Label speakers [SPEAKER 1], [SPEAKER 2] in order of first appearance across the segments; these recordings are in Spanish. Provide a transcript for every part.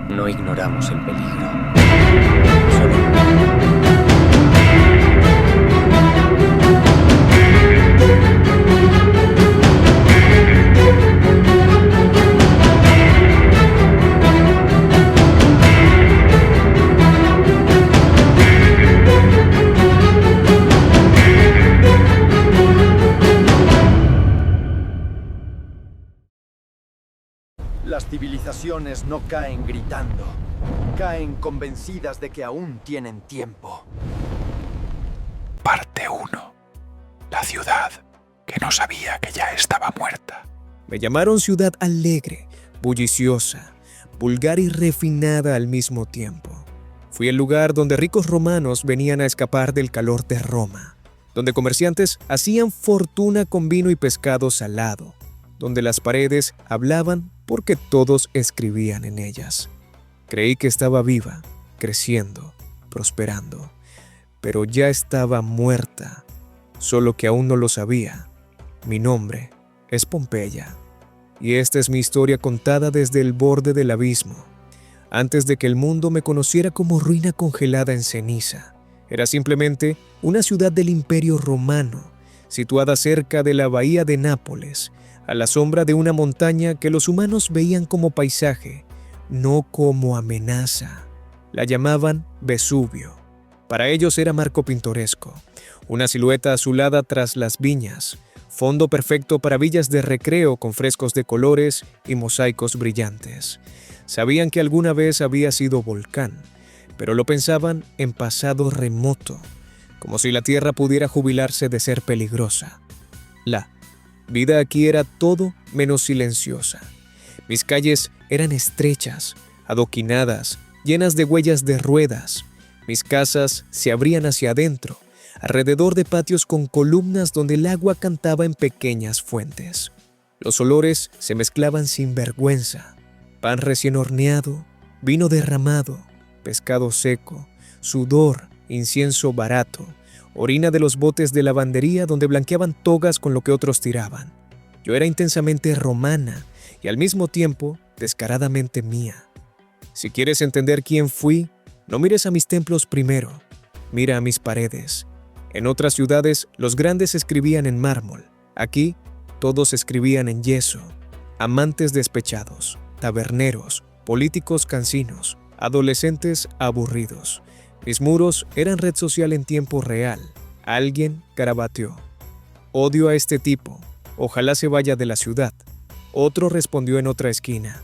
[SPEAKER 1] No ignoramos el peligro. Solo...
[SPEAKER 2] Las civilizaciones no caen gritando, caen convencidas de que aún tienen tiempo.
[SPEAKER 3] Parte 1. La ciudad que no sabía que ya estaba muerta.
[SPEAKER 4] Me llamaron ciudad alegre, bulliciosa, vulgar y refinada al mismo tiempo. Fui el lugar donde ricos romanos venían a escapar del calor de Roma, donde comerciantes hacían fortuna con vino y pescado salado, donde las paredes hablaban porque todos escribían en ellas. Creí que estaba viva, creciendo, prosperando, pero ya estaba muerta, solo que aún no lo sabía. Mi nombre es Pompeya, y esta es mi historia contada desde el borde del abismo. Antes de que el mundo me conociera como ruina congelada en ceniza, era simplemente una ciudad del Imperio Romano, situada cerca de la bahía de Nápoles, a la sombra de una montaña que los humanos veían como paisaje, no como amenaza. La llamaban Vesubio. Para ellos era marco pintoresco, una silueta azulada tras las viñas, fondo perfecto para villas de recreo con frescos de colores y mosaicos brillantes. Sabían que alguna vez había sido volcán, pero lo pensaban en pasado remoto, como si la tierra pudiera jubilarse de ser peligrosa. La vida aquí era todo menos silenciosa. Mis calles eran estrechas, adoquinadas, llenas de huellas de ruedas. Mis casas se abrían hacia adentro, alrededor de patios con columnas donde el agua cantaba en pequeñas fuentes. Los olores se mezclaban sin vergüenza. Pan recién horneado, vino derramado, pescado seco, sudor, incienso barato, orina de los botes de lavandería donde blanqueaban togas con lo que otros tiraban. Yo era intensamente romana y al mismo tiempo descaradamente mía. Si quieres entender quién fui, no mires a mis templos primero, mira a mis paredes. En otras ciudades los grandes escribían en mármol, aquí todos escribían en yeso. Amantes despechados, taberneros, políticos cansinos, adolescentes aburridos. Mis muros eran red social en tiempo real. Alguien garabateó: odio a este tipo, ojalá se vaya de la ciudad. Otro respondió en otra esquina: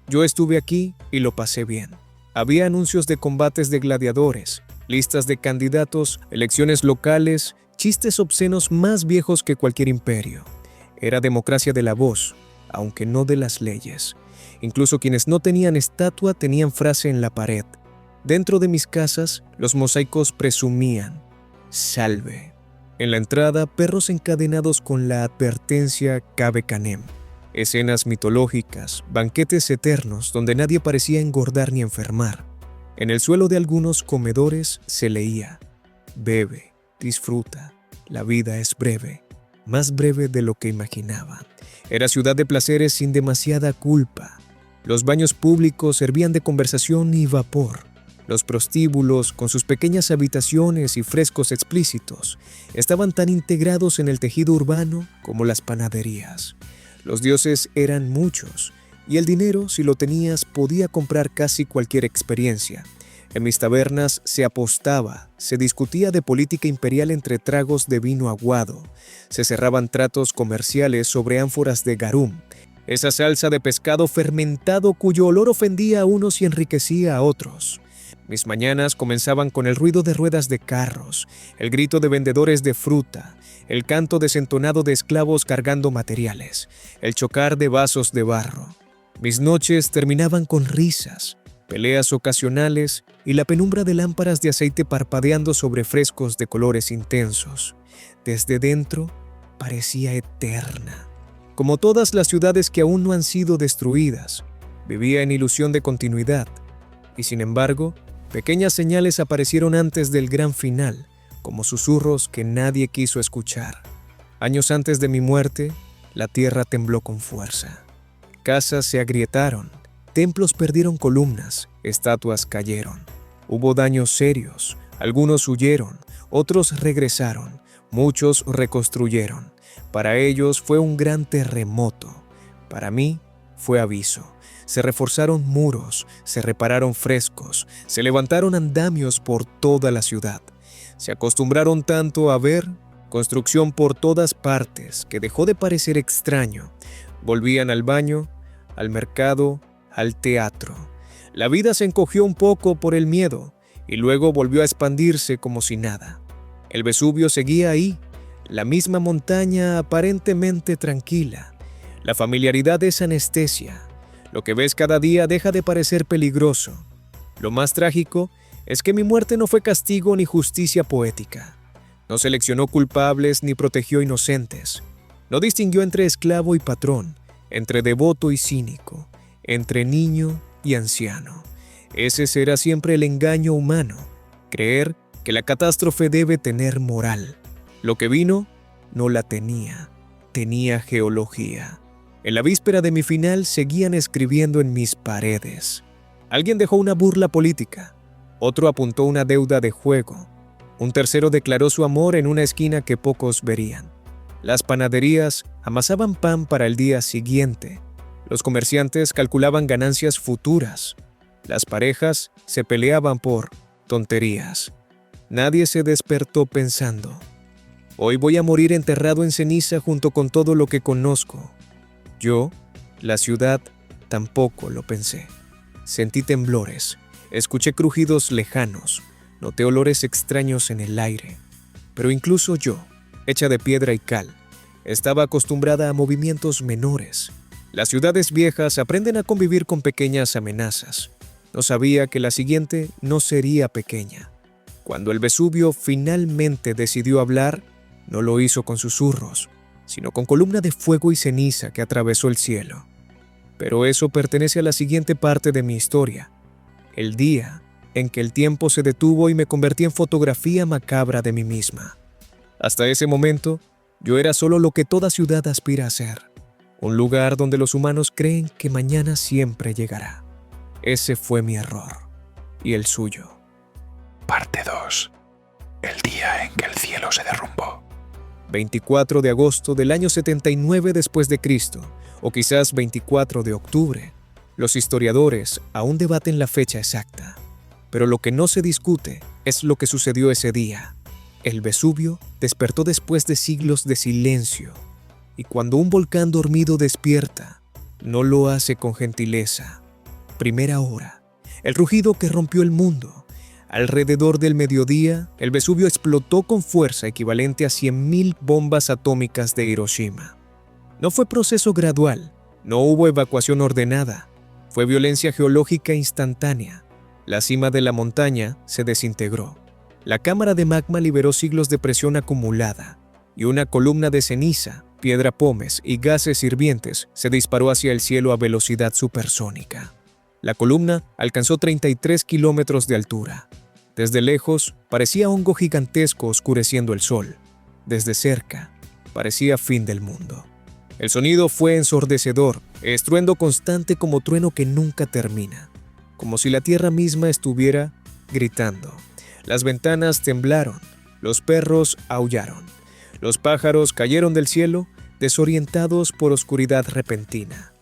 [SPEAKER 4] yo estuve aquí y lo pasé bien. Había anuncios de combates de gladiadores, listas de candidatos, elecciones locales, chistes obscenos más viejos que cualquier imperio. Era democracia de la voz, aunque no de las leyes. Incluso quienes no tenían estatua tenían frase en la pared. Dentro de mis casas, los mosaicos presumían: salve. En la entrada, perros encadenados con la advertencia Cabe Canem. Escenas mitológicas, banquetes eternos donde nadie parecía engordar ni enfermar. En el suelo de algunos comedores se leía: bebe, disfruta, la vida es breve, más breve de lo que imaginaba. Era ciudad de placeres sin demasiada culpa. Los baños públicos servían de conversación y vapor. Los prostíbulos, con sus pequeñas habitaciones y frescos explícitos, estaban tan integrados en el tejido urbano como las panaderías. Los dioses eran muchos, y el dinero, si lo tenías, podía comprar casi cualquier experiencia. En mis tabernas se apostaba, se discutía de política imperial entre tragos de vino aguado, se cerraban tratos comerciales sobre ánforas de garum, esa salsa de pescado fermentado cuyo olor ofendía a unos y enriquecía a otros. Mis mañanas comenzaban con el ruido de ruedas de carros, el grito de vendedores de fruta, el canto desentonado de esclavos cargando materiales, el chocar de vasos de barro. Mis noches terminaban con risas, peleas ocasionales y la penumbra de lámparas de aceite parpadeando sobre frescos de colores intensos. Desde dentro parecía eterna. Como todas las ciudades que aún no han sido destruidas, vivía en ilusión de continuidad. Y sin embargo, pequeñas señales aparecieron antes del gran final, como susurros que nadie quiso escuchar. Años antes de mi muerte, la tierra tembló con fuerza. Casas se agrietaron, templos perdieron columnas, estatuas cayeron. Hubo daños serios, algunos huyeron, otros regresaron, muchos reconstruyeron. Para ellos fue un gran terremoto. Para mí fue aviso. Se reforzaron muros, se repararon frescos, se levantaron andamios por toda la ciudad. Se acostumbraron tanto a ver construcción por todas partes que dejó de parecer extraño. Volvían al baño, al mercado, al teatro. La vida se encogió un poco por el miedo y luego volvió a expandirse como si nada. El Vesubio seguía ahí, la misma montaña aparentemente tranquila. La familiaridad es anestesia. Lo que ves cada día deja de parecer peligroso. Lo más trágico es que mi muerte no fue castigo ni justicia poética. No seleccionó culpables ni protegió inocentes. No distinguió entre esclavo y patrón, entre devoto y cínico, entre niño y anciano. Ese será siempre el engaño humano, creer que la catástrofe debe tener moral. Lo que vino no la tenía, tenía geología. En la víspera de mi final seguían escribiendo en mis paredes. Alguien dejó una burla política, otro apuntó una deuda de juego, un tercero declaró su amor en una esquina que pocos verían. Las panaderías amasaban pan para el día siguiente, los comerciantes calculaban ganancias futuras, las parejas se peleaban por tonterías. Nadie se despertó pensando: hoy voy a morir enterrado en ceniza junto con todo lo que conozco. Yo, la ciudad, tampoco lo pensé. Sentí temblores, escuché crujidos lejanos, noté olores extraños en el aire. Pero incluso yo, hecha de piedra y cal, estaba acostumbrada a movimientos menores. Las ciudades viejas aprenden a convivir con pequeñas amenazas. No sabía que la siguiente no sería pequeña. Cuando el Vesubio finalmente decidió hablar, no lo hizo con susurros, sino con columna de fuego y ceniza que atravesó el cielo. Pero eso pertenece a la siguiente parte de mi historia, el día en que el tiempo se detuvo y me convertí en fotografía macabra de mí misma. Hasta ese momento, yo era solo lo que toda ciudad aspira a ser, un lugar donde los humanos creen que mañana siempre llegará. Ese fue mi error, y el suyo.
[SPEAKER 3] Parte 2. El día en que el cielo se derrumbó.
[SPEAKER 4] 24 de agosto del año 79 después de Cristo, o quizás 24 de octubre. Los historiadores aún debaten la fecha exacta, pero lo que no se discute es lo que sucedió ese día. El Vesubio despertó después de siglos de silencio, y cuando un volcán dormido despierta, no lo hace con gentileza. Primera hora, el rugido que rompió el mundo. Alrededor del mediodía, el Vesubio explotó con fuerza equivalente a 100.000 bombas atómicas de Hiroshima. No fue proceso gradual, no hubo evacuación ordenada, fue violencia geológica instantánea. La cima de la montaña se desintegró. La cámara de magma liberó siglos de presión acumulada, y una columna de ceniza, piedra pómez y gases hirvientes se disparó hacia el cielo a velocidad supersónica. La columna alcanzó 33 kilómetros de altura. Desde lejos, parecía hongo gigantesco oscureciendo el sol. Desde cerca, parecía fin del mundo. El sonido fue ensordecedor, estruendo constante como trueno que nunca termina, como si la tierra misma estuviera gritando. Las ventanas temblaron, los perros aullaron, los pájaros cayeron del cielo, desorientados por oscuridad repentina.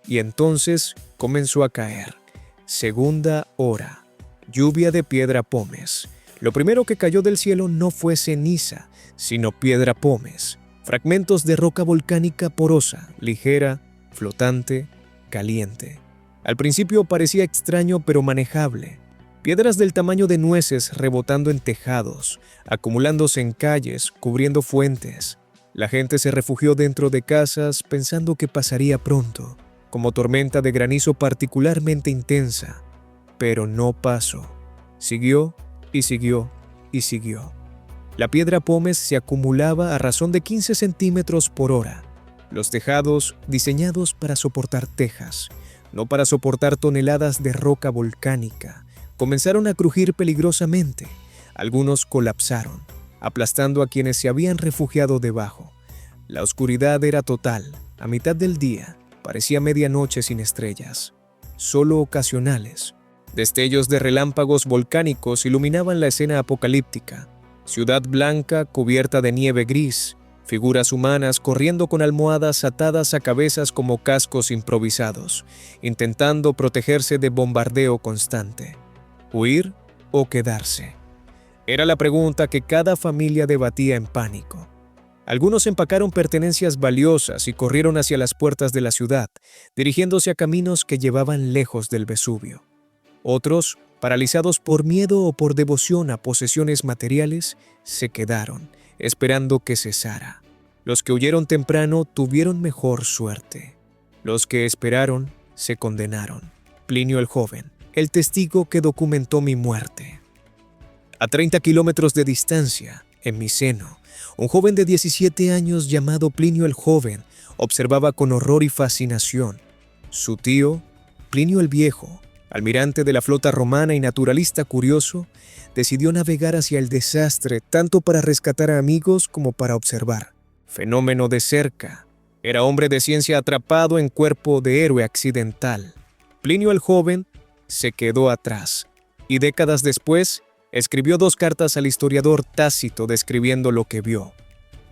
[SPEAKER 4] Y entonces comenzó a caer. Segunda hora. Lluvia de piedra pómez. Lo primero que cayó del cielo no fue ceniza, sino piedra pómez. Fragmentos de roca volcánica porosa, ligera, flotante, caliente. Al principio parecía extraño pero manejable. Piedras del tamaño de nueces rebotando en tejados, acumulándose en calles, cubriendo fuentes. La gente se refugió dentro de casas pensando que pasaría pronto, como tormenta de granizo particularmente intensa. Pero no pasó. Siguió y siguió y siguió. La piedra pómez se acumulaba a razón de 15 centímetros por hora. Los tejados diseñados para soportar tejas, no para soportar toneladas de roca volcánica, comenzaron a crujir peligrosamente. Algunos colapsaron, aplastando a quienes se habían refugiado debajo. La oscuridad era total. A mitad del día, parecía medianoche sin estrellas. solo ocasionales. Destellos de relámpagos volcánicos iluminaban la escena apocalíptica. Ciudad blanca cubierta de nieve gris, figuras humanas corriendo con almohadas atadas a cabezas como cascos improvisados, intentando protegerse de bombardeo constante. ¿Huir o quedarse? Era la pregunta que cada familia debatía en pánico. Algunos empacaron pertenencias valiosas y corrieron hacia las puertas de la ciudad, dirigiéndose a caminos que llevaban lejos del Vesubio. Otros, paralizados por miedo o por devoción a posesiones materiales, se quedaron, esperando que cesara. Los que huyeron temprano tuvieron mejor suerte. Los que esperaron se condenaron. Plinio el Joven, el testigo que documentó mi muerte. A 30 kilómetros de distancia, en Miceno, un joven de 17 años llamado Plinio el Joven observaba con horror y fascinación. Su tío, Plinio el Viejo, almirante de la flota romana y naturalista curioso, decidió navegar hacia el desastre tanto para rescatar a amigos como para observar. Fenómeno de cerca. Era hombre de ciencia atrapado en cuerpo de héroe accidental. Plinio el Joven se quedó atrás y décadas después escribió 2 cartas al historiador Tácito describiendo lo que vio.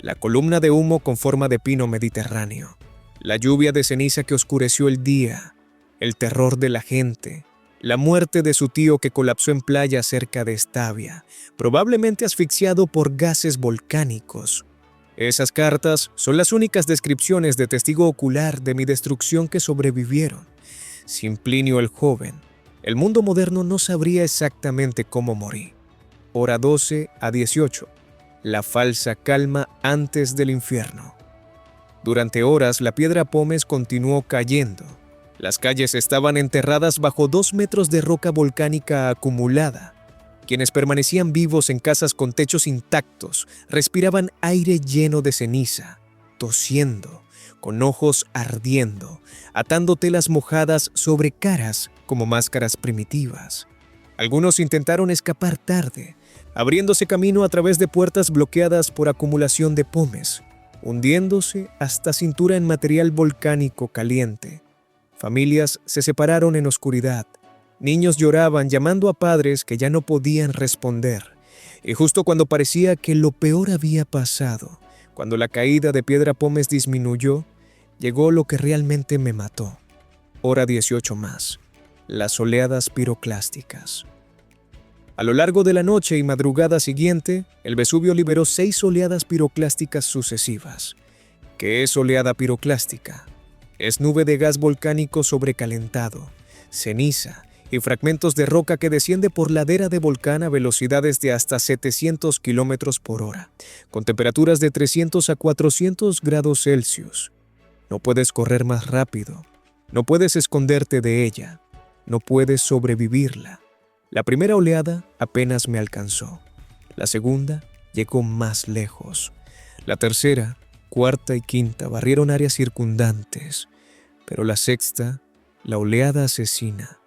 [SPEAKER 4] La columna de humo con forma de pino mediterráneo, la lluvia de ceniza que oscureció el día, el terror de la gente, la muerte de su tío que colapsó en playa cerca de Estavia, probablemente asfixiado por gases volcánicos. Esas cartas son las únicas descripciones de testigo ocular de mi destrucción que sobrevivieron. Sin Plinio el Joven, el mundo moderno no sabría exactamente cómo morí. Hora 12 a 18. La falsa calma antes del infierno. Durante horas la piedra pómez continuó cayendo. Las calles estaban enterradas bajo 2 metros de roca volcánica acumulada. Quienes permanecían vivos en casas con techos intactos respiraban aire lleno de ceniza, tosiendo, con ojos ardiendo, atando telas mojadas sobre caras como máscaras primitivas. Algunos intentaron escapar tarde, abriéndose camino a través de puertas bloqueadas por acumulación de pómez, hundiéndose hasta cintura en material volcánico caliente. Familias se separaron en oscuridad. Niños lloraban llamando a padres que ya no podían responder. Y justo cuando parecía que lo peor había pasado, cuando la caída de piedra pómez disminuyó, llegó lo que realmente me mató. Hora 18 más. Las oleadas piroclásticas. A lo largo de la noche y madrugada siguiente, el Vesubio liberó 6 oleadas piroclásticas sucesivas. ¿Qué es oleada piroclástica? Es nube de gas volcánico sobrecalentado, ceniza y fragmentos de roca que desciende por ladera de volcán a velocidades de hasta 700 kilómetros por hora, con temperaturas de 300 a 400 grados Celsius. No puedes correr más rápido, no puedes esconderte de ella, no puedes sobrevivirla. La primera oleada apenas me alcanzó. La segunda llegó más lejos. La tercera, cuarta y quinta barrieron áreas circundantes. Pero la sexta, la oleada asesina,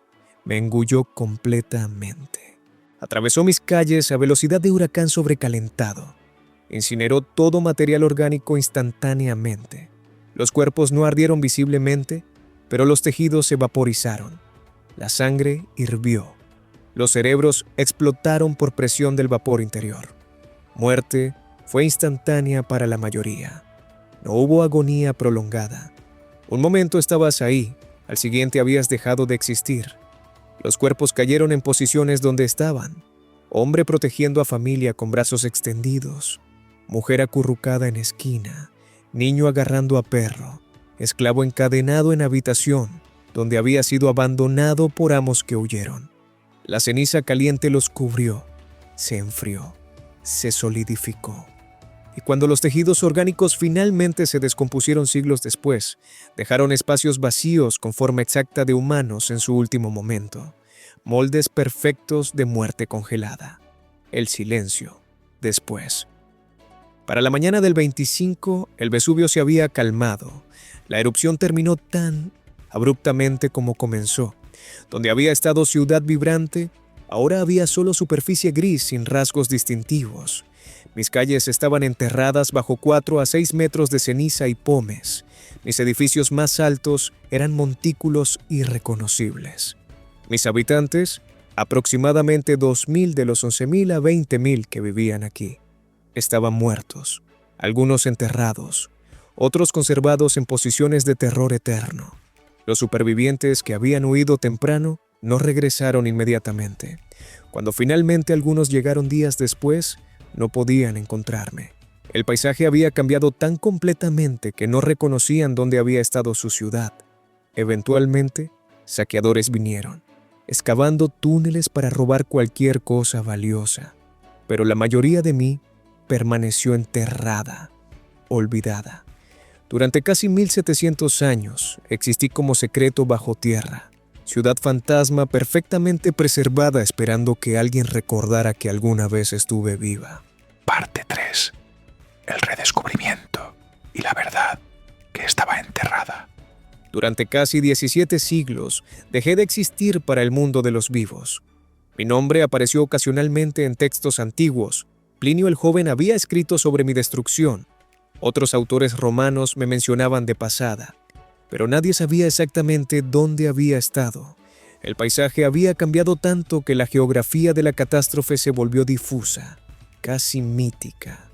[SPEAKER 4] me engulló completamente. Atravesó mis calles a velocidad de huracán sobrecalentado. Incineró todo material orgánico instantáneamente. Los cuerpos no ardieron visiblemente, pero los tejidos se vaporizaron. La sangre hirvió. Los cerebros explotaron por presión del vapor interior. Muerte fue instantánea para la mayoría. No hubo agonía prolongada. Un momento estabas ahí, al siguiente habías dejado de existir. Los cuerpos cayeron en posiciones donde estaban. Hombre protegiendo a familia con brazos extendidos. Mujer acurrucada en esquina. Niño agarrando a perro. Esclavo encadenado en habitación, donde había sido abandonado por amos que huyeron. La ceniza caliente los cubrió, se enfrió, se solidificó. Y cuando los tejidos orgánicos finalmente se descompusieron siglos después, dejaron espacios vacíos con forma exacta de humanos en su último momento, moldes perfectos de muerte congelada. El silencio, después. Para la mañana del 25, el Vesubio se había calmado. La erupción terminó tan abruptamente como comenzó. Donde había estado ciudad vibrante, ahora había solo superficie gris sin rasgos distintivos. Mis calles estaban enterradas bajo 4 a 6 metros de ceniza y pomes. Mis edificios más altos eran montículos irreconocibles. Mis habitantes, aproximadamente 2.000 de los 11.000 a 20.000 que vivían aquí, estaban muertos, algunos enterrados, otros conservados en posiciones de terror eterno. Los supervivientes que habían huido temprano no regresaron inmediatamente. Cuando finalmente algunos llegaron días después, no podían encontrarme. El paisaje había cambiado tan completamente que no reconocían dónde había estado su ciudad. Eventualmente, saqueadores vinieron, excavando túneles para robar cualquier cosa valiosa. Pero la mayoría de mí permaneció enterrada, olvidada. Durante casi 1700 años existí como secreto bajo tierra, ciudad fantasma perfectamente preservada esperando que alguien recordara que alguna vez estuve viva.
[SPEAKER 3] Parte 3. El redescubrimiento y la verdad que estaba enterrada.
[SPEAKER 4] Durante casi 17 siglos dejé de existir para el mundo de los vivos. Mi nombre apareció ocasionalmente en textos antiguos. Plinio el Joven había escrito sobre mi destrucción. Otros autores romanos me mencionaban de pasada, pero nadie sabía exactamente dónde había estado. El paisaje había cambiado tanto que la geografía de la catástrofe se volvió difusa, casi mítica.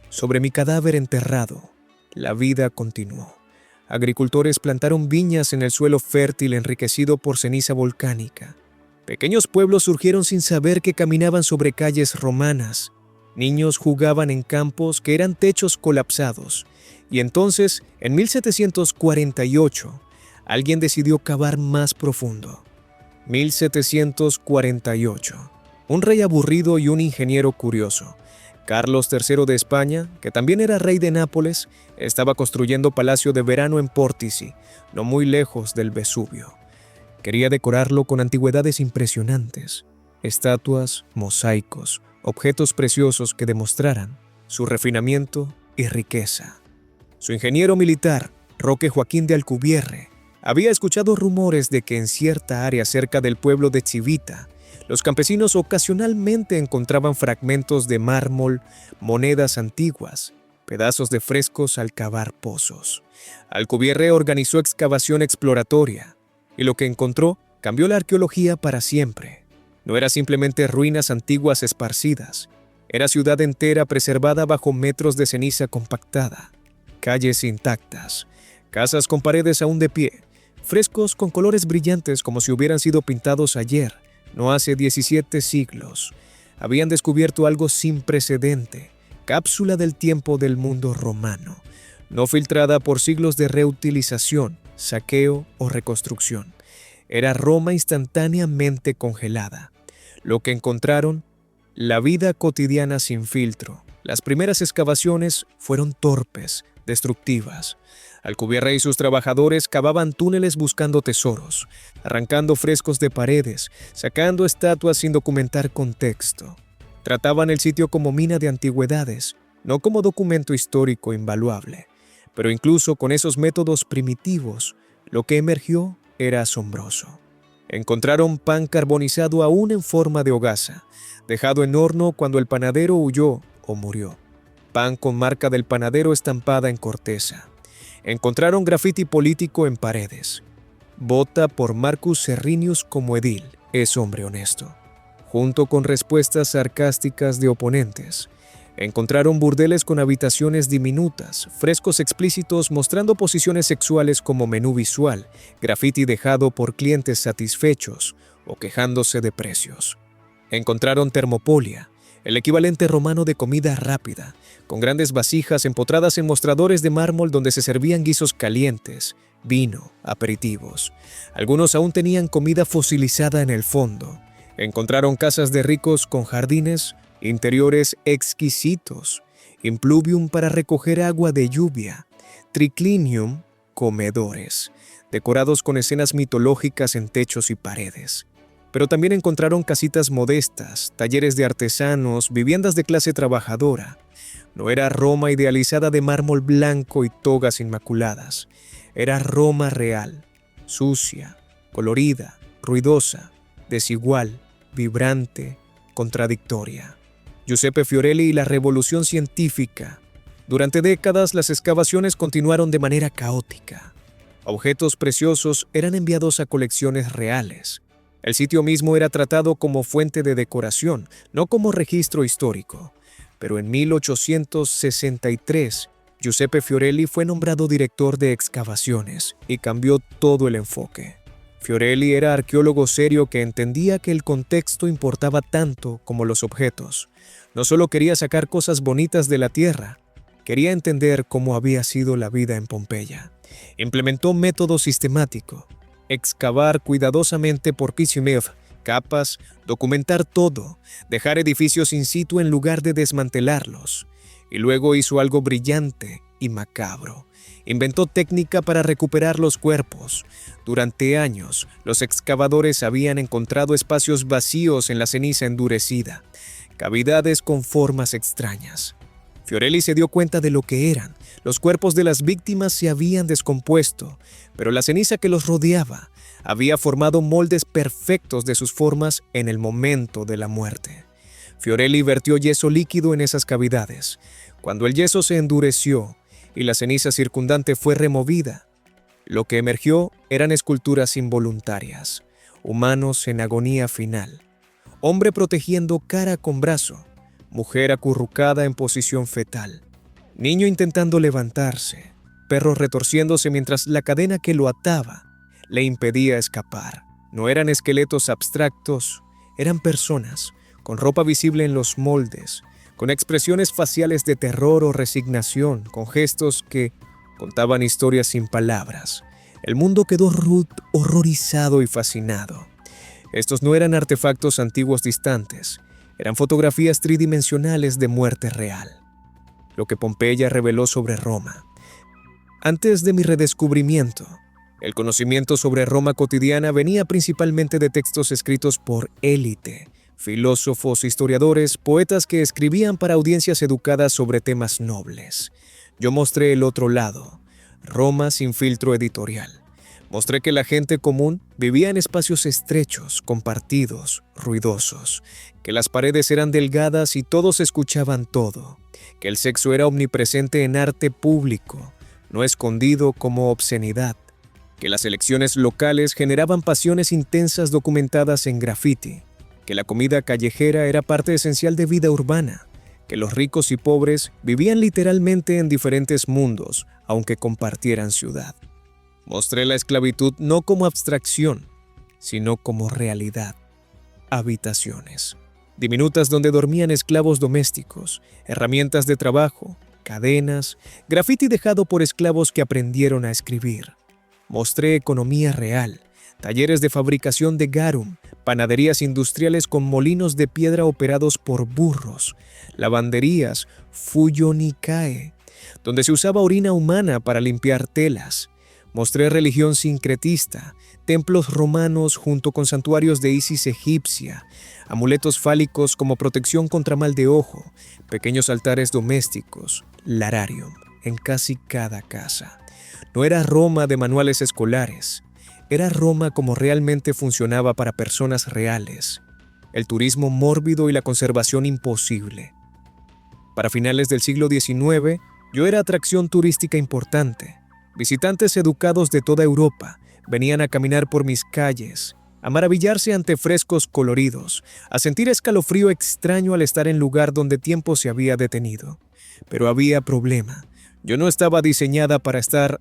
[SPEAKER 4] Sobre mi cadáver enterrado, la vida continuó. Agricultores plantaron viñas en el suelo fértil enriquecido por ceniza volcánica. Pequeños pueblos surgieron sin saber que caminaban sobre calles romanas. Niños jugaban en campos que eran techos colapsados. Y entonces, en 1748, alguien decidió cavar más profundo. 1748. Un rey aburrido y un ingeniero curioso, Carlos III de España, que también era rey de Nápoles, estaba construyendo palacio de verano en Pórtici, no muy lejos del Vesubio. Quería decorarlo con antigüedades impresionantes, estatuas, mosaicos, objetos preciosos que demostraran su refinamiento y riqueza. Su ingeniero militar, Roque Joaquín de Alcubierre, había escuchado rumores de que en cierta área cerca del pueblo de Chivita, los campesinos ocasionalmente encontraban fragmentos de mármol, monedas antiguas, pedazos de frescos al cavar pozos. Alcubierre organizó excavación exploratoria, y lo que encontró cambió la arqueología para siempre. No era simplemente ruinas antiguas esparcidas, era ciudad entera preservada bajo metros de ceniza compactada, calles intactas, casas con paredes aún de pie, frescos con colores brillantes como si hubieran sido pintados ayer, no hace 17 siglos. Habían descubierto algo sin precedente, cápsula del tiempo del mundo romano, no filtrada por siglos de reutilización, saqueo o reconstrucción. Era Roma instantáneamente congelada. Lo que encontraron, la vida cotidiana sin filtro. Las primeras excavaciones fueron torpes, destructivas. Alcubierre y sus trabajadores cavaban túneles buscando tesoros, arrancando frescos de paredes, sacando estatuas sin documentar contexto. Trataban el sitio como mina de antigüedades, no como documento histórico invaluable. Pero incluso con esos métodos primitivos, lo que emergió era asombroso. Encontraron pan carbonizado aún en forma de hogaza, dejado en horno cuando el panadero huyó o murió. Pan con marca del panadero estampada en corteza. Encontraron grafiti político en paredes. Vota por Marcus Serrinius como edil, es hombre honesto. Junto con respuestas sarcásticas de oponentes. Encontraron burdeles con habitaciones diminutas, frescos explícitos mostrando posiciones sexuales como menú visual, grafiti dejado por clientes satisfechos o quejándose de precios. Encontraron termopolia, el equivalente romano de comida rápida, con grandes vasijas empotradas en mostradores de mármol donde se servían guisos calientes, vino, aperitivos. Algunos aún tenían comida fosilizada en el fondo. Encontraron casas de ricos con jardines, interiores exquisitos, impluvium para recoger agua de lluvia, triclinium, comedores, decorados con escenas mitológicas en techos y paredes. Pero también encontraron casitas modestas, talleres de artesanos, viviendas de clase trabajadora. No era Roma idealizada de mármol blanco y togas inmaculadas. Era Roma real, sucia, colorida, ruidosa, desigual, vibrante, contradictoria. Giuseppe Fiorelli y la revolución científica. Durante décadas, las excavaciones continuaron de manera caótica. Objetos preciosos eran enviados a colecciones reales. El sitio mismo era tratado como fuente de decoración, no como registro histórico. Pero en 1863, Giuseppe Fiorelli fue nombrado director de excavaciones y cambió todo el enfoque. Fiorelli era arqueólogo serio que entendía que el contexto importaba tanto como los objetos. No solo quería sacar cosas bonitas de la tierra, quería entender cómo había sido la vida en Pompeya. Implementó un método sistemático: excavar cuidadosamente por Kishinev, capas, documentar todo, dejar edificios in situ en lugar de desmantelarlos. Y luego hizo algo brillante y macabro. Inventó técnica para recuperar los cuerpos. Durante años, los excavadores habían encontrado espacios vacíos en la ceniza endurecida, cavidades con formas extrañas. Fiorelli se dio cuenta de lo que eran. Los cuerpos de las víctimas se habían descompuesto, pero la ceniza que los rodeaba había formado moldes perfectos de sus formas en el momento de la muerte. Fiorelli vertió yeso líquido en esas cavidades. Cuando el yeso se endureció y la ceniza circundante fue removida, lo que emergió eran esculturas involuntarias, humanos en agonía final, hombre protegiendo cara con brazo, mujer acurrucada en posición fetal, niño intentando levantarse, perro retorciéndose mientras la cadena que lo ataba le impedía escapar. No eran esqueletos abstractos, eran personas, con ropa visible en los moldes, con expresiones faciales de terror o resignación, con gestos que contaban historias sin palabras. El mundo quedó horrorizado y fascinado. Estos no eran artefactos antiguos distantes, eran fotografías tridimensionales de muerte real. Lo que Pompeya reveló sobre Roma. Antes de mi redescubrimiento, el conocimiento sobre Roma cotidiana venía principalmente de textos escritos por élite, filósofos, historiadores, poetas que escribían para audiencias educadas sobre temas nobles. Yo mostré el otro lado, Roma sin filtro editorial. Mostré que la gente común vivía en espacios estrechos, compartidos, ruidosos, que las paredes eran delgadas y todos escuchaban todo, que el sexo era omnipresente en arte público, no escondido como obscenidad, que las elecciones locales generaban pasiones intensas documentadas en graffiti, que la comida callejera era parte esencial de vida urbana, que los ricos y pobres vivían literalmente en diferentes mundos, aunque compartieran ciudad. Mostré la esclavitud no como abstracción, sino como realidad. Habitaciones diminutas donde dormían esclavos domésticos, herramientas de trabajo, cadenas, grafiti dejado por esclavos que aprendieron a escribir. Mostré economía real, talleres de fabricación de garum, panaderías industriales con molinos de piedra operados por burros, lavanderías Fuyonikae, donde se usaba orina humana para limpiar telas. Mostré religión sincretista, templos romanos junto con santuarios de Isis egipcia, amuletos fálicos como protección contra mal de ojo, pequeños altares domésticos, lararium en casi cada casa. No era Roma de manuales escolares, era Roma como realmente funcionaba para personas reales, el turismo mórbido y la conservación imposible. Para finales del siglo XIX, yo era atracción turística importante. Visitantes educados de toda Europa venían a caminar por mis calles, a maravillarse ante frescos coloridos, a sentir escalofrío extraño al estar en lugar donde tiempo se había detenido. Pero había problema. Yo no estaba diseñada para estar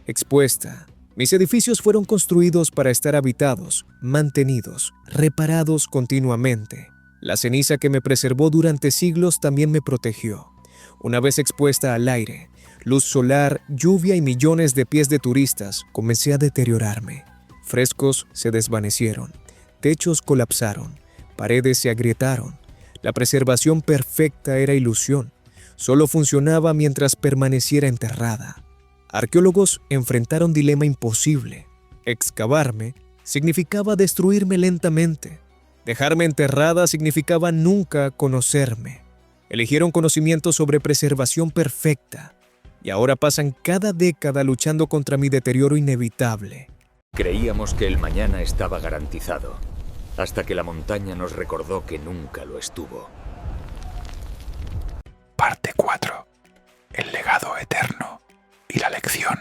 [SPEAKER 4] expuesta. Mis edificios fueron construidos para estar habitados, mantenidos, reparados continuamente. La ceniza que me preservó durante siglos también me protegió. Una vez expuesta al aire, luz solar, lluvia y millones de pies de turistas, comencé a deteriorarme. Frescos se desvanecieron, techos colapsaron, paredes se agrietaron. La preservación perfecta era ilusión. Solo funcionaba mientras permaneciera enterrada. Arqueólogos enfrentaron dilema imposible. Excavarme significaba destruirme lentamente. Dejarme enterrada significaba nunca conocerme. Eligieron conocimiento sobre preservación perfecta y ahora pasan cada década luchando contra mi deterioro inevitable.
[SPEAKER 1] Creíamos que el mañana estaba garantizado, hasta que la montaña nos recordó que nunca lo estuvo.
[SPEAKER 3] Parte 4. El legado eterno y la lección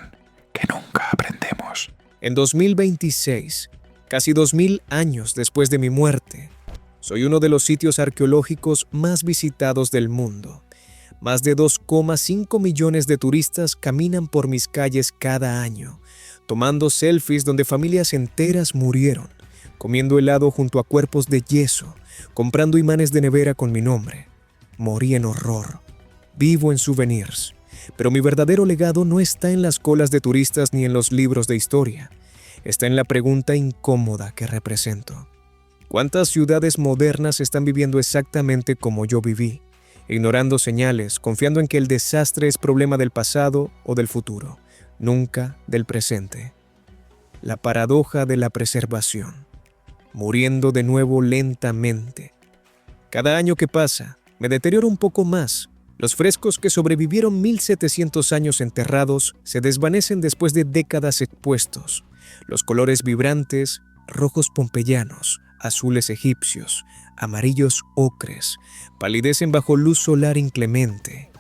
[SPEAKER 3] que nunca aprendemos.
[SPEAKER 4] En 2026, casi 2000 años después de mi muerte, soy uno de los sitios arqueológicos más visitados del mundo. Más de 2,5 millones de turistas caminan por mis calles cada año, tomando selfies donde familias enteras murieron, comiendo helado junto a cuerpos de yeso, comprando imanes de nevera con mi nombre. Morí en horror. Vivo en souvenirs. Pero mi verdadero legado no está en las colas de turistas ni en los libros de historia. Está en la pregunta incómoda que represento. ¿Cuántas ciudades modernas están viviendo exactamente como yo viví? Ignorando señales, confiando en que el desastre es problema del pasado o del futuro, nunca del presente. La paradoja de la preservación. Muriendo de nuevo lentamente. Cada año que pasa, me deterioro un poco más. Los frescos que sobrevivieron 1700 años enterrados se desvanecen después de décadas expuestos. Los colores vibrantes, rojos pompeyanos, azules egipcios, amarillos ocres, palidecen bajo luz solar inclemente.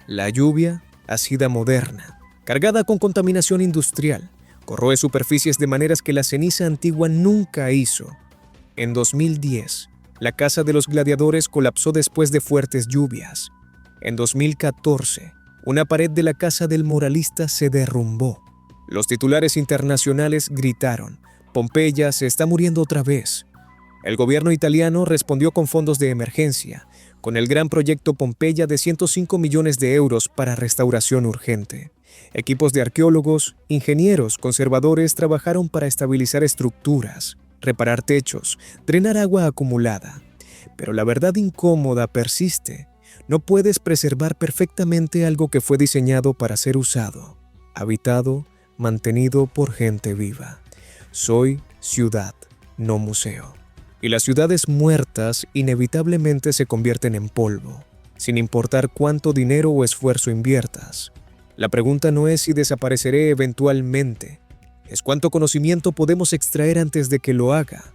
[SPEAKER 4] La lluvia, ácida moderna, cargada con contaminación industrial, corroe superficies de maneras que la ceniza antigua nunca hizo. En 2010, la Casa de los Gladiadores colapsó después de fuertes lluvias. En 2014, una pared de la Casa del Moralista se derrumbó. Los titulares internacionales gritaron: «Pompeya se está muriendo otra vez». El gobierno italiano respondió con fondos de emergencia, con el gran proyecto Pompeya de 105 millones de euros para restauración urgente. Equipos de arqueólogos, ingenieros, conservadores trabajaron para estabilizar estructuras, reparar techos, drenar agua acumulada. Pero la verdad incómoda persiste. No puedes preservar perfectamente algo que fue diseñado para ser usado, habitado, mantenido por gente viva. Soy ciudad, no museo. Y las ciudades muertas inevitablemente se convierten en polvo, sin importar cuánto dinero o esfuerzo inviertas. La pregunta no es si desapareceré eventualmente, es cuánto conocimiento podemos extraer antes de que lo haga.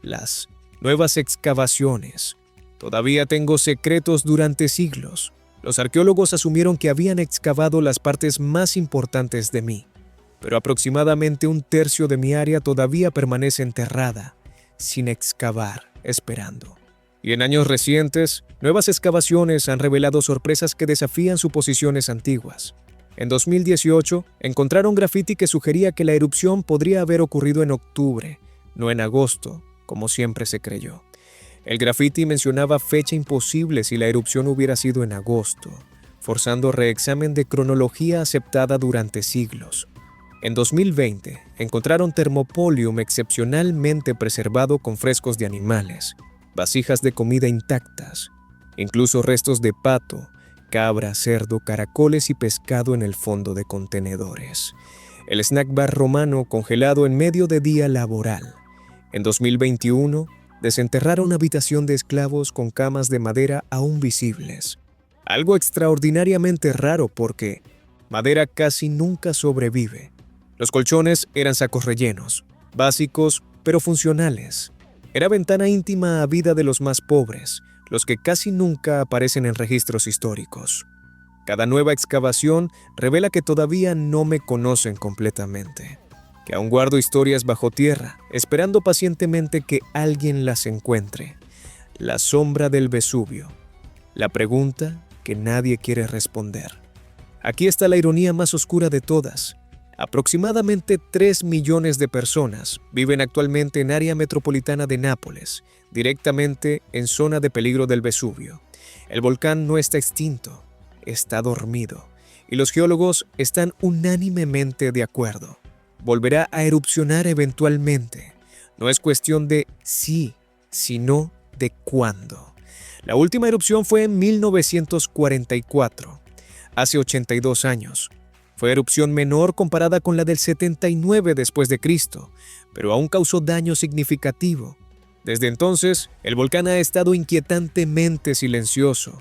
[SPEAKER 4] Las nuevas excavaciones. Todavía tengo secretos durante siglos. Los arqueólogos asumieron que habían excavado las partes más importantes de mí, pero aproximadamente un tercio de mi área todavía permanece enterrada, sin excavar, esperando. Y en años recientes, nuevas excavaciones han revelado sorpresas que desafían suposiciones antiguas. En 2018, encontraron grafiti que sugería que la erupción podría haber ocurrido en octubre, no en agosto, como siempre se creyó. El grafiti mencionaba fecha imposible si la erupción hubiera sido en agosto, forzando reexamen de cronología aceptada durante siglos. En 2020, encontraron termopolium excepcionalmente preservado con frescos de animales, vasijas de comida intactas, incluso restos de pato, cabra, cerdo, caracoles y pescado en el fondo de contenedores. El snack bar romano congelado en medio de día laboral. En 2021, desenterraron habitación de esclavos con camas de madera aún visibles. Algo extraordinariamente raro porque madera casi nunca sobrevive. Los colchones eran sacos rellenos, básicos pero funcionales. Era ventana íntima a vida de los más pobres, los que casi nunca aparecen en registros históricos. Cada nueva excavación revela que todavía no me conocen completamente, que aún guardo historias bajo tierra, esperando pacientemente que alguien las encuentre. La sombra del Vesubio. La pregunta que nadie quiere responder. Aquí está la ironía más oscura de todas. Aproximadamente 3 millones de personas viven actualmente en área metropolitana de Nápoles, directamente en zona de peligro del Vesubio. El volcán no está extinto, está dormido, y los geólogos están unánimemente de acuerdo. Volverá a erupcionar eventualmente. No es cuestión de si, sino de cuándo. La última erupción fue en 1944, hace 82 años. Fue erupción menor comparada con la del 79 después de Cristo, pero aún causó daño significativo. Desde entonces, el volcán ha estado inquietantemente silencioso.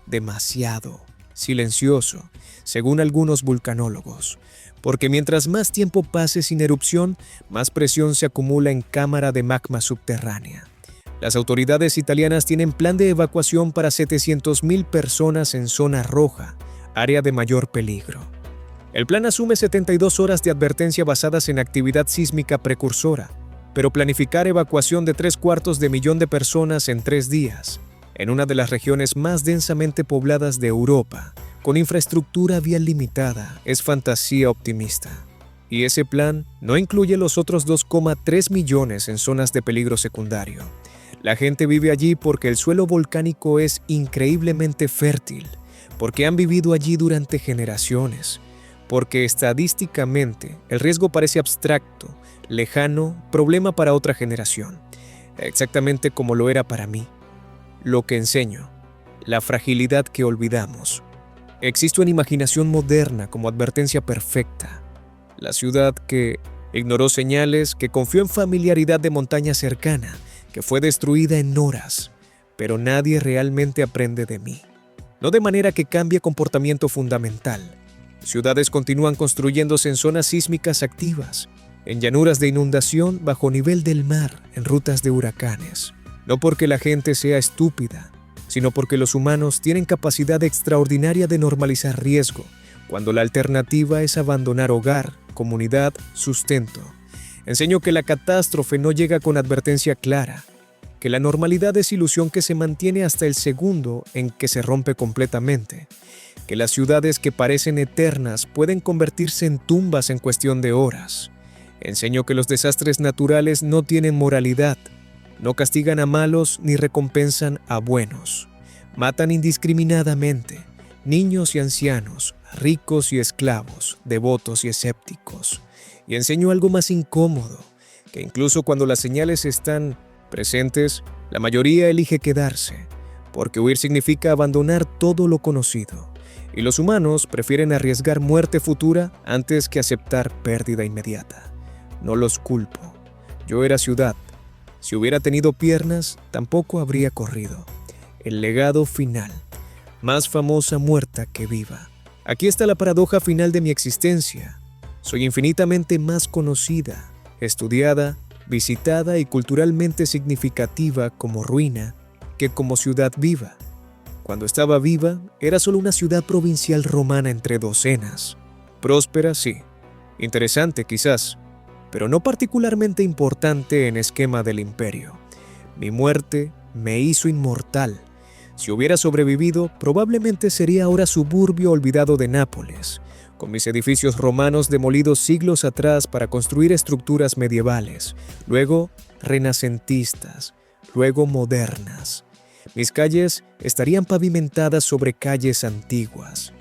[SPEAKER 4] Demasiado silencioso, según algunos vulcanólogos, porque mientras más tiempo pase sin erupción, más presión se acumula en cámara de magma subterránea. Las autoridades italianas tienen plan de evacuación para 700.000 personas en zona roja, área de mayor peligro. El plan asume 72 horas de advertencia basadas en actividad sísmica precursora, pero planificar evacuación de 750.000 de personas en 3 días, en una de las regiones más densamente pobladas de Europa, con infraestructura vial limitada, es fantasía optimista. Y ese plan no incluye los otros 2,3 millones en zonas de peligro secundario. La gente vive allí porque el suelo volcánico es increíblemente fértil, porque han vivido allí durante generaciones, porque estadísticamente el riesgo parece abstracto, lejano, problema para otra generación, exactamente como lo era para mí. Lo que enseño, la fragilidad que olvidamos. Existe una imaginación moderna como advertencia perfecta. La ciudad que ignoró señales, que confió en familiaridad de montaña cercana, que fue destruida en horas, pero nadie realmente aprende de mí. No de manera que cambie comportamiento fundamental. Ciudades continúan construyéndose en zonas sísmicas activas, en llanuras de inundación bajo nivel del mar, en rutas de huracanes. No porque la gente sea estúpida, sino porque los humanos tienen capacidad extraordinaria de normalizar riesgo, cuando la alternativa es abandonar hogar, comunidad, sustento. Enseño que la catástrofe no llega con advertencia clara, que la normalidad es ilusión que se mantiene hasta el segundo en que se rompe completamente, que las ciudades que parecen eternas pueden convertirse en tumbas en cuestión de horas. Enseño que los desastres naturales no tienen moralidad, no castigan a malos ni recompensan a buenos. Matan indiscriminadamente, niños y ancianos, ricos y esclavos, devotos y escépticos. Y enseño algo más incómodo, que incluso cuando las señales están presentes, la mayoría elige quedarse, porque huir significa abandonar todo lo conocido, y los humanos prefieren arriesgar muerte futura antes que aceptar pérdida inmediata. No los culpo. Yo era ciudad. Si hubiera tenido piernas, tampoco habría corrido. El legado final, más famosa muerta que viva. Aquí está la paradoja final de mi existencia. Soy infinitamente más conocida, estudiada, visitada y culturalmente significativa como ruina que como ciudad viva. Cuando estaba viva, era solo una ciudad provincial romana entre docenas. Próspera, sí. Interesante, quizás, pero no particularmente importante en esquema del imperio. Mi muerte me hizo inmortal. Si hubiera sobrevivido, probablemente sería ahora suburbio olvidado de Nápoles, con mis edificios romanos demolidos siglos atrás para construir estructuras medievales, luego renacentistas, luego modernas. Mis calles estarían pavimentadas sobre calles antiguas.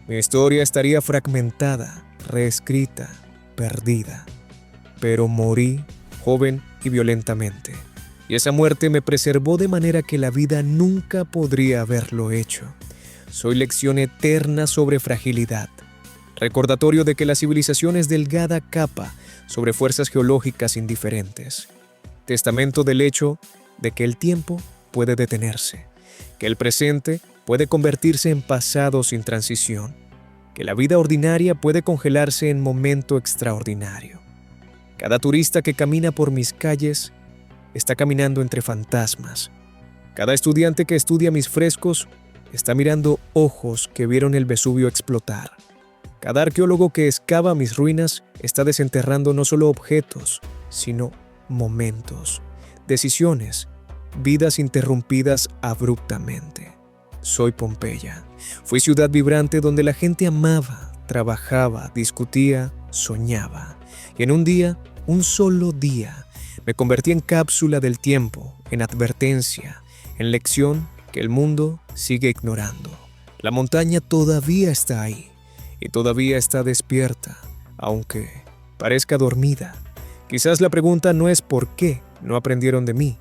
[SPEAKER 4] Mi historia estaría fragmentada, reescrita, perdida. Pero morí joven y violentamente. Y esa muerte me preservó de manera que la vida nunca podría haberlo hecho. Soy lección eterna sobre fragilidad. Recordatorio de que la civilización es delgada capa sobre fuerzas geológicas indiferentes. Testamento del hecho de que el tiempo puede detenerse, que el presente puede convertirse en pasado sin transición, que la vida ordinaria puede congelarse en momento extraordinario. Cada turista que camina por mis calles está caminando entre fantasmas. Cada estudiante que estudia mis frescos está mirando ojos que vieron el Vesubio explotar. Cada arqueólogo que excava mis ruinas está desenterrando no solo objetos, sino momentos, decisiones, vidas interrumpidas abruptamente. Soy Pompeya. Fui ciudad vibrante donde la gente amaba, trabajaba, discutía, soñaba. Y en un día, un solo día, me convertí en cápsula del tiempo, en advertencia, en lección que el mundo sigue ignorando. La montaña todavía está ahí y todavía está despierta, aunque parezca dormida. Quizás la pregunta no es por qué no aprendieron de mí.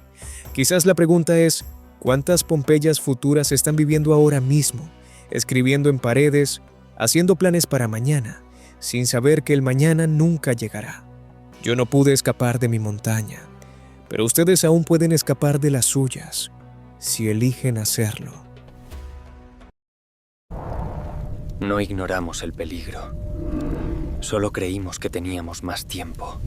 [SPEAKER 4] Quizás la pregunta es cuántas Pompeyas futuras están viviendo ahora mismo, escribiendo en paredes, haciendo planes para mañana, sin saber que el mañana nunca llegará. Yo no pude escapar de mi montaña, pero ustedes aún pueden escapar de las suyas, si eligen hacerlo.
[SPEAKER 1] No ignoramos el peligro. Solo creímos que teníamos más tiempo.